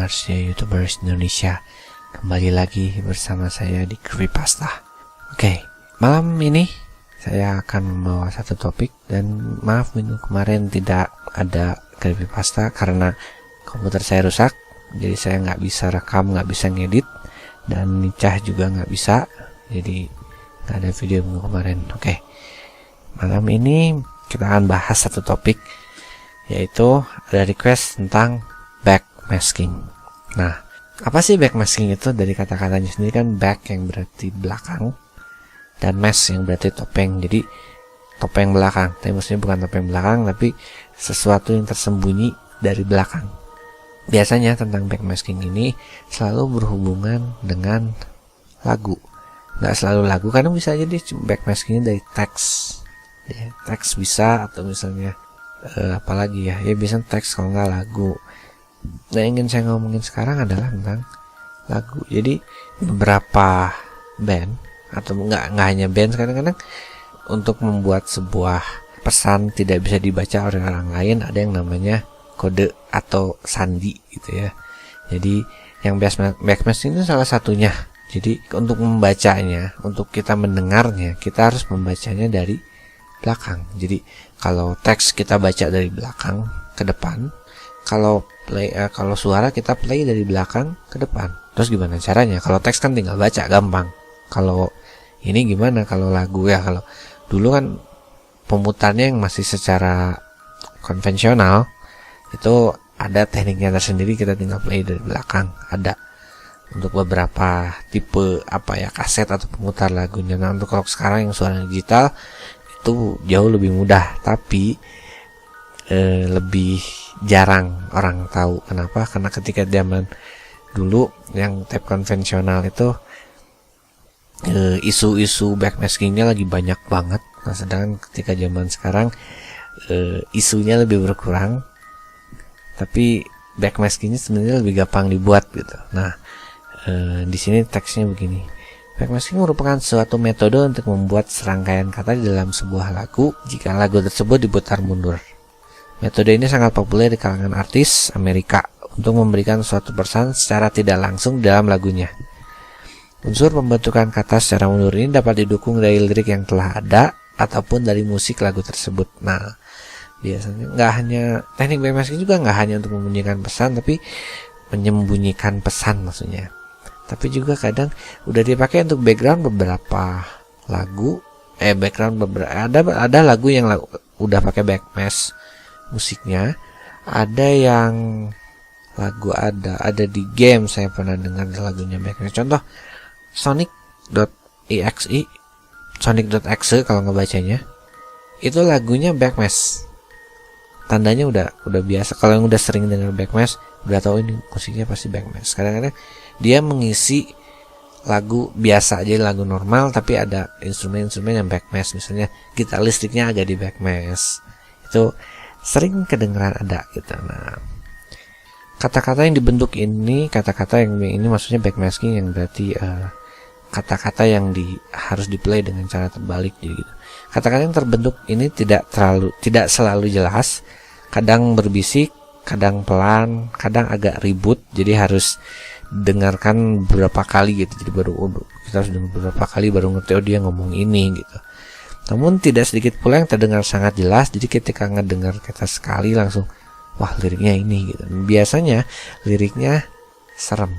YouTubers Indonesia. Kembali lagi bersama saya di Creepypasta. Oke, malam ini saya akan membawa satu topik. Dan maaf minggu kemarin tidak ada Creepypasta karena komputer saya rusak. Jadi saya nggak bisa rekam, nggak bisa ngedit, dan nicah juga nggak bisa. Jadi nggak ada video minggu kemarin. Oke, malam ini kita akan bahas satu topik, yaitu ada request tentang backmasking. Nah, apa sih backmasking itu? Dari kata-katanya sendiri kan, back yang berarti belakang dan mask yang berarti topeng. Jadi topeng belakang, tapi maksudnya bukan topeng belakang, tapi sesuatu yang tersembunyi dari belakang. Biasanya tentang backmasking ini selalu berhubungan dengan lagu. Nggak selalu lagu, karena bisa jadi backmaskingnya dari teks. Ya, teks bisa, atau misalnya apalagi ya bisa teks kalau nggak lagu. Nah, yang ingin saya ngomongin sekarang adalah tentang lagu. Jadi beberapa band, atau nggak hanya band, kadang-kadang untuk membuat sebuah pesan tidak bisa dibaca oleh orang lain, ada yang namanya kode atau sandi gitu ya. Jadi yang backmasking itu salah satunya. Jadi untuk membacanya, untuk kita mendengarnya, kita harus membacanya dari belakang. Jadi kalau teks kita baca dari belakang ke depan, kalau suara kita play dari belakang ke depan. Terus gimana caranya? Kalau teks kan tinggal baca, gampang. Kalau ini gimana? Kalau lagu ya, kalau dulu kan pemutarnya yang masih secara konvensional, itu ada tekniknya tersendiri, kita tinggal play dari belakang. Ada untuk beberapa tipe kaset atau pemutar lagunya. Nah, untuk kalau sekarang yang suara digital itu jauh lebih mudah, tapi lebih jarang orang tahu. Kenapa? Karena ketika zaman dulu yang tape konvensional itu isu-isu backmaskingnya lagi banyak banget. Nah, sedangkan ketika zaman sekarang isunya lebih berkurang, tapi backmaskingnya sebenarnya lebih gampang dibuat gitu. Nah, di sini teksnya begini. Backmasking merupakan suatu metode untuk membuat serangkaian kata di dalam sebuah lagu jika lagu tersebut diputar mundur. Metode ini sangat populer di kalangan artis Amerika untuk memberikan suatu pesan secara tidak langsung dalam lagunya. Unsur pembentukan kata secara mundur ini dapat didukung dari lirik yang telah ada ataupun dari musik lagu tersebut. Nah, biasanya nggak hanya teknik backmasking juga nggak hanya untuk membunyikan pesan, tapi menyembunyikan pesan maksudnya. Tapi juga kadang udah dipakai untuk background beberapa lagu. Ada lagu yang udah pakai backmask musiknya. Ada yang lagu ada di game, saya pernah dengar lagunya backmask. Contoh Sonic.exe kalau ngebacanya, itu lagunya backmask. Tandanya udah biasa. Kalau yang udah sering dengar backmask udah tahu ini musiknya pasti backmask. Kadang-kadang dia mengisi lagu biasa aja, lagu normal, tapi ada instrumen-instrumen yang backmask. Misalnya gitar listriknya agak di backmask. Itu sering kedengeran ada gitu. Nah, kata-kata yang dibentuk ini, kata-kata yang ini maksudnya backmasking, yang berarti kata-kata yang harus di-play dengan cara terbalik gitu. Kata-kata yang terbentuk ini tidak selalu jelas, kadang berbisik, kadang pelan, kadang agak ribut, jadi harus dengarkan beberapa kali gitu. Jadi kita harus dengar beberapa kali baru ngerti, oh dia ngomong ini gitu. Namun tidak sedikit pula yang terdengar sangat jelas, jadi ketika ngedengar kata sekali langsung, wah liriknya ini gitu. Dan biasanya liriknya serem.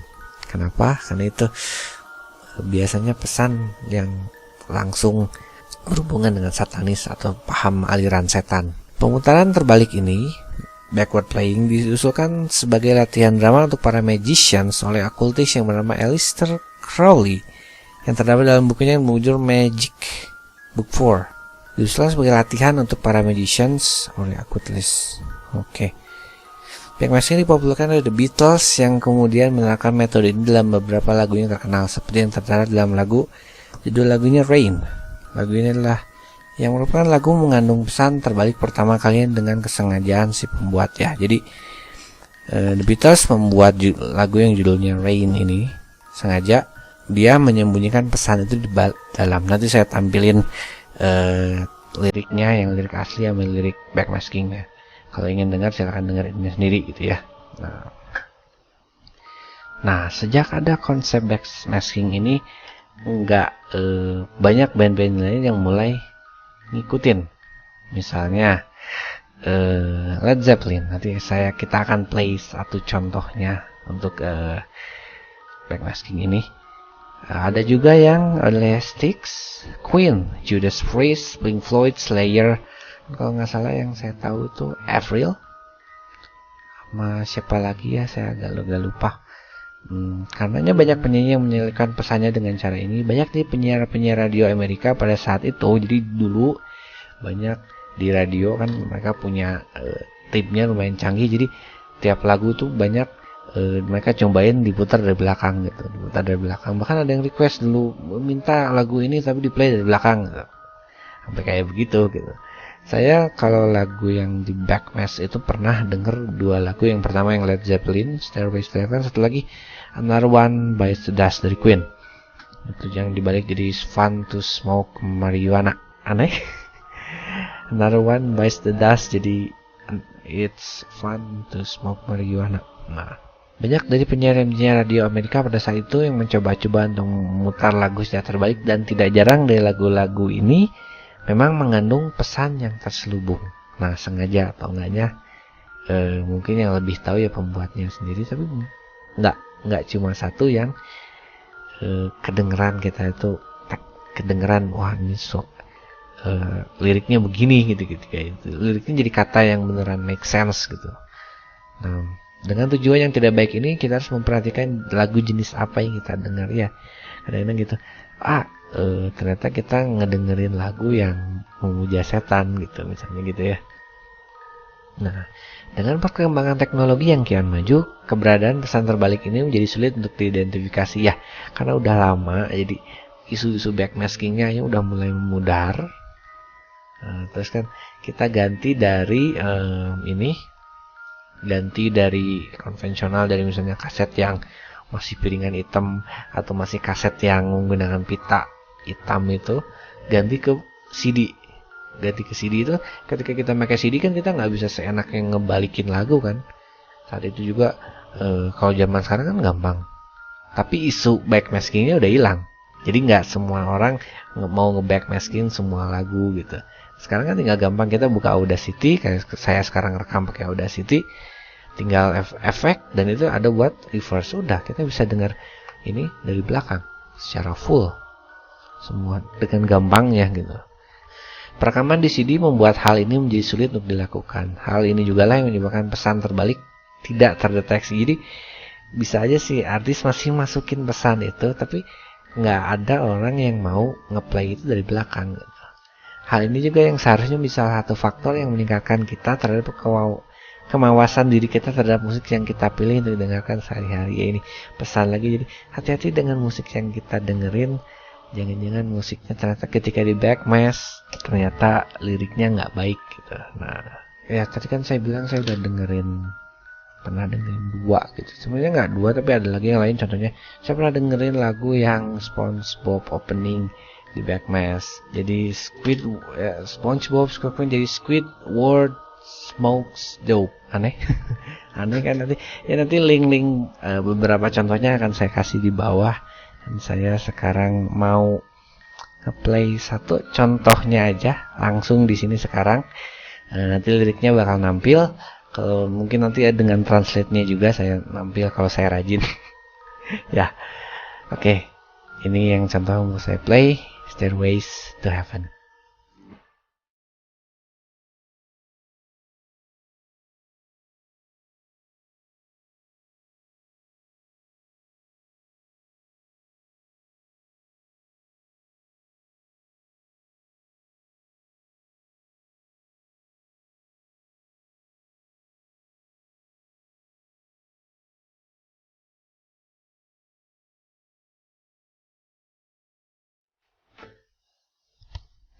Kenapa? Karena itu biasanya pesan yang langsung berhubungan dengan satanis atau paham aliran setan. Pemutaran terbalik ini, backward playing, diusulkan sebagai latihan drama untuk para magicians oleh okultis yang bernama Aleister Crowley, yang terdapat dalam bukunya yang berjudul Magic Book 4. Diusulkan sebagai latihan untuk para magicians oleh okultis. Oke. Backmasking dipopulerkan oleh The Beatles, yang kemudian menerapkan metode ini dalam beberapa lagunya terkenal, seperti yang tertera dalam judul lagunya Rain. Lagu ini adalah yang merupakan lagu mengandung pesan terbalik pertama kali dengan kesengajaan si pembuat ya. Jadi The Beatles membuat lagu yang judulnya Rain ini sengaja dia menyembunyikan pesan itu di dalam. Nanti saya tampilin liriknya, yang lirik asli sama lirik backmasking ya. Kalau ingin dengar silahkan dengar ini sendiri gitu ya. Nah, Nah, sejak ada konsep backmasking ini, banyak band-band lain yang mulai ngikutin. Misalnya Led Zeppelin. Nanti kita akan play satu contohnya untuk backmasking ini. Ada juga yang Elastics, Queen, Judas Priest, Pink Floyd, Slayer. Kalau nggak salah yang saya tahu itu Avril. Sama siapa lagi ya, saya agak lupa. Karenanya banyak penyanyi yang menyelipkan pesannya dengan cara ini. Banyak nih penyiar radio Amerika pada saat itu. Jadi dulu banyak di radio kan mereka punya timnya lumayan canggih. Jadi tiap lagu tuh banyak mereka cobain diputar dari belakang gitu. Diputar dari belakang. Bahkan ada yang request dulu minta lagu ini tapi di play dari belakang gitu. Sampai kayak begitu gitu. Saya kalau lagu yang di backmask itu pernah denger dua lagu. Yang pertama yang Led Zeppelin, Stairway to Heaven. Satu lagi Another One Bites the Dust dari Queen. Itu yang dibalik jadi Fun to Smoke Marijuana. Aneh. Another One Bites the Dust jadi It's Fun to Smoke Marijuana. Nah, banyak dari penyiar radio Amerika pada saat itu yang mencoba-coba untuk memutar lagu secara terbalik. Dan tidak jarang dari lagu-lagu ini memang mengandung pesan yang terselubung. Nah, sengaja atau enggaknya mungkin yang lebih tahu ya pembuatnya sendiri. Tapi nggak cuma satu yang kedengeran kita itu kedengeran wah ini liriknya begini gitu kayak itu. Liriknya jadi kata yang beneran make sense gitu. Nah, dengan tujuan yang tidak baik ini kita harus memperhatikan lagu jenis apa yang kita dengar ya. Kadang-kadang gitu. Ternyata kita ngedengerin lagu yang memuja setan gitu misalnya gitu ya. Nah, dengan perkembangan teknologi yang kian maju, keberadaan pesan terbalik ini menjadi sulit untuk diidentifikasi ya. Karena udah lama, jadi isu-isu backmaskingnya udah mulai memudar. Terus kan kita ganti dari konvensional, dari misalnya kaset yang masih piringan hitam atau masih kaset yang menggunakan pita hitam itu, ganti ke CD. Ganti ke CD itu ketika kita pakai CD kan kita nggak bisa seenaknya ngebalikin lagu kan. Saat itu juga kalau zaman sekarang kan gampang. Tapi isu backmaskingnya udah hilang. Jadi nggak semua orang mau ngebackmasking semua lagu gitu. Sekarang kan tinggal gampang kita buka Audacity, kayak saya sekarang rekam pakai Audacity, tinggal efek dan itu ada buat reverse. Udah kita bisa dengar ini dari belakang secara full semua dengan gampangnya gitu. Perekaman di CD membuat hal ini menjadi sulit untuk dilakukan. Hal ini juga lah yang menyebabkan pesan terbalik tidak terdeteksi. Jadi bisa aja sih artis masih masukin pesan itu, tapi nggak ada orang yang mau ngeplay itu dari belakang gitu. Hal ini juga yang seharusnya bisa satu faktor yang meningkatkan kita terhadap kemawasan diri kita terhadap musik yang kita pilih untuk didengarkan sehari-hari. Ya ini pesan lagi, jadi hati-hati dengan musik yang kita dengerin. Jangan-jangan musiknya ternyata ketika di backmask ternyata liriknya nggak baik gitu. Nah, ya tadi kan saya bilang saya udah pernah dengerin dua gitu. Sebenarnya nggak dua tapi ada lagi yang lain. Contohnya saya pernah dengerin lagu yang SpongeBob opening di backmask. Jadi SpongeBob jadi Squidward smokes dope. Aneh. Aneh kan nanti link beberapa contohnya akan saya kasih di bawah. Dan saya sekarang mau nge-play satu contohnya aja langsung di sini sekarang. Nanti liriknya bakal nampil. Kalau mungkin nanti ya dengan translate-nya juga saya nampil kalau saya rajin. Ya. Oke. Ini yang contoh mau saya play, Stairways to Heaven.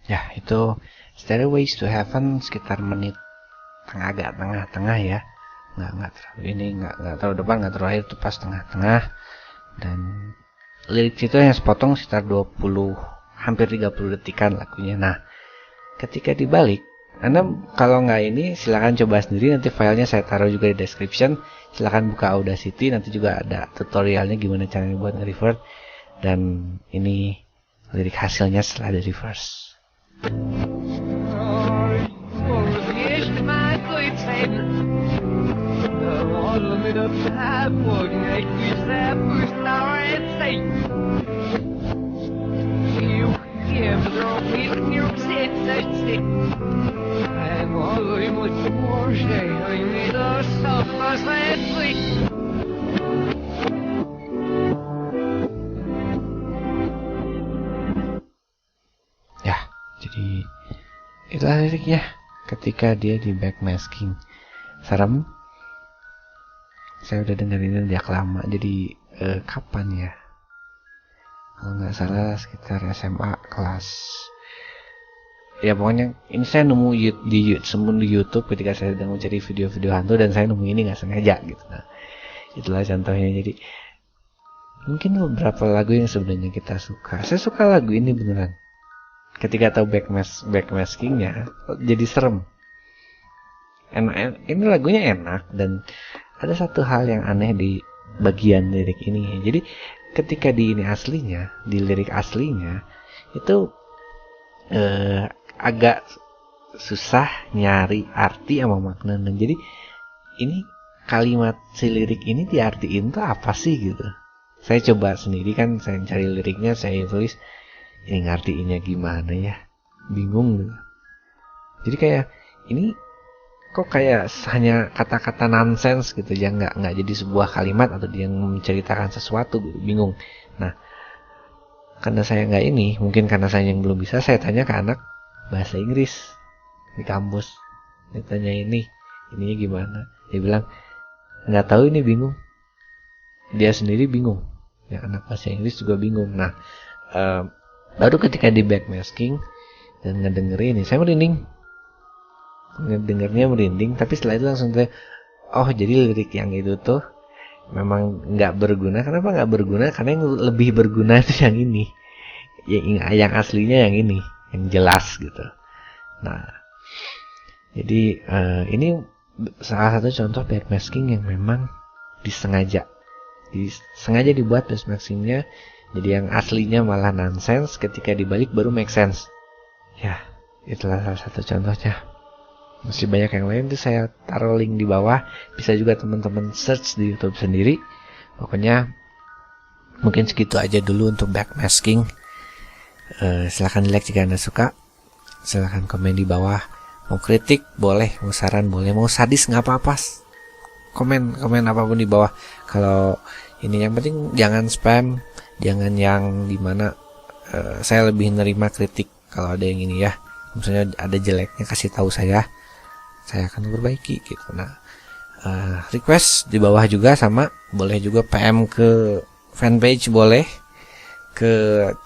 Ya, itu Stairways to Heaven sekitar menit agak tengah-tengah ya. Nggak terlalu ini, nggak terlalu depan, nggak terlalu akhir, itu pas tengah-tengah. Dan lirik itu yang sepotong sekitar 20 hampir 30 detikan lagunya. Nah, ketika dibalik Anda kalau nggak ini silahkan coba sendiri, nanti filenya saya taruh juga di description. Silahkan buka Audacity, nanti juga ada tutorialnya gimana caranya buat nge-reverb. Dan ini lirik hasilnya setelah di reverse. Ya, jadi itulah liriknya ketika dia di backmasking. Serem. Saya udah dengerin sejak lama. Jadi kapan ya? Kalau nggak salah sekitar SMA kelas. Ya pokoknya ini saya nemu di YouTube ketika saya sedang mencari video-video hantu, dan saya nemu ini nggak sengaja gitu. Nah, itulah contohnya. Jadi mungkin beberapa lagu yang sebenarnya kita suka. Saya suka lagu ini beneran. Ketika tahu backmaskingnya, jadi serem. Ini lagunya enak, dan ada satu hal yang aneh di bagian lirik ini. Jadi ketika di ini aslinya, di lirik aslinya itu agak susah nyari arti sama makna. Dan jadi ini kalimat si lirik ini diartiin tuh apa sih gitu. Saya coba sendiri kan, saya cari liriknya, saya tulis ini ngartiinnya gimana ya, bingung gitu. Jadi kayak ini kok kayak hanya kata-kata nonsens gitu ya, nggak jadi sebuah kalimat atau dia menceritakan sesuatu gitu, bingung. Nah, karena saya nggak ini, mungkin karena saya yang belum bisa, saya tanya ke anak bahasa Inggris di kampus. Dia tanya ininya gimana? Dia bilang nggak tahu, ini bingung. Dia sendiri bingung. Ya, anak bahasa Inggris juga bingung. Nah, baru ketika di backmasking dan ngedengerin ini, saya merinding. Ngedengernya merinding, tapi setelah itu langsung oh jadi lirik yang itu tuh memang nggak berguna. Kenapa nggak berguna? Karena yang lebih berguna itu yang ini, yang aslinya yang ini, yang jelas gitu. Nah, jadi ini salah satu contoh backmasking yang memang disengaja dibuat backmaskingnya. Jadi yang aslinya malah nonsense, ketika dibalik baru make sense. Ya, itulah salah satu contohnya. Masih banyak yang lain tuh, saya taruh link di bawah. Bisa juga teman-teman search di YouTube sendiri. Pokoknya mungkin segitu aja dulu untuk backmasking. Silahkan like jika Anda suka. Silahkan komen di bawah. Mau kritik boleh, mau saran boleh, mau sadis nggak apa-apa. Komen apapun di bawah. Kalau ini yang penting jangan spam, jangan yang dimana saya lebih nerima kritik kalau ada yang ini ya. Misalnya ada jeleknya, kasih tahu saya akan perbaiki gitu. Nah, request di bawah juga sama, boleh juga PM ke fanpage, boleh ke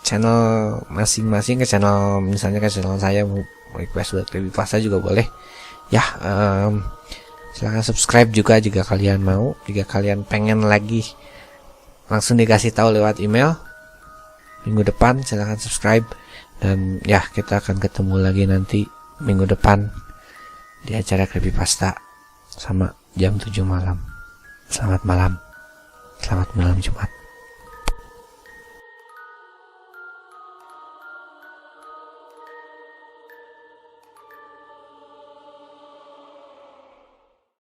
channel masing-masing, ke channel misalnya ke channel saya mau request buat creepypasta juga boleh ya. Silahkan subscribe juga jika kalian mau. Jika kalian pengen lagi langsung dikasih tahu lewat email minggu depan, silahkan subscribe. Dan ya, kita akan ketemu lagi nanti minggu depan di acara creepypasta sama jam 7 malam. Selamat malam Jumat.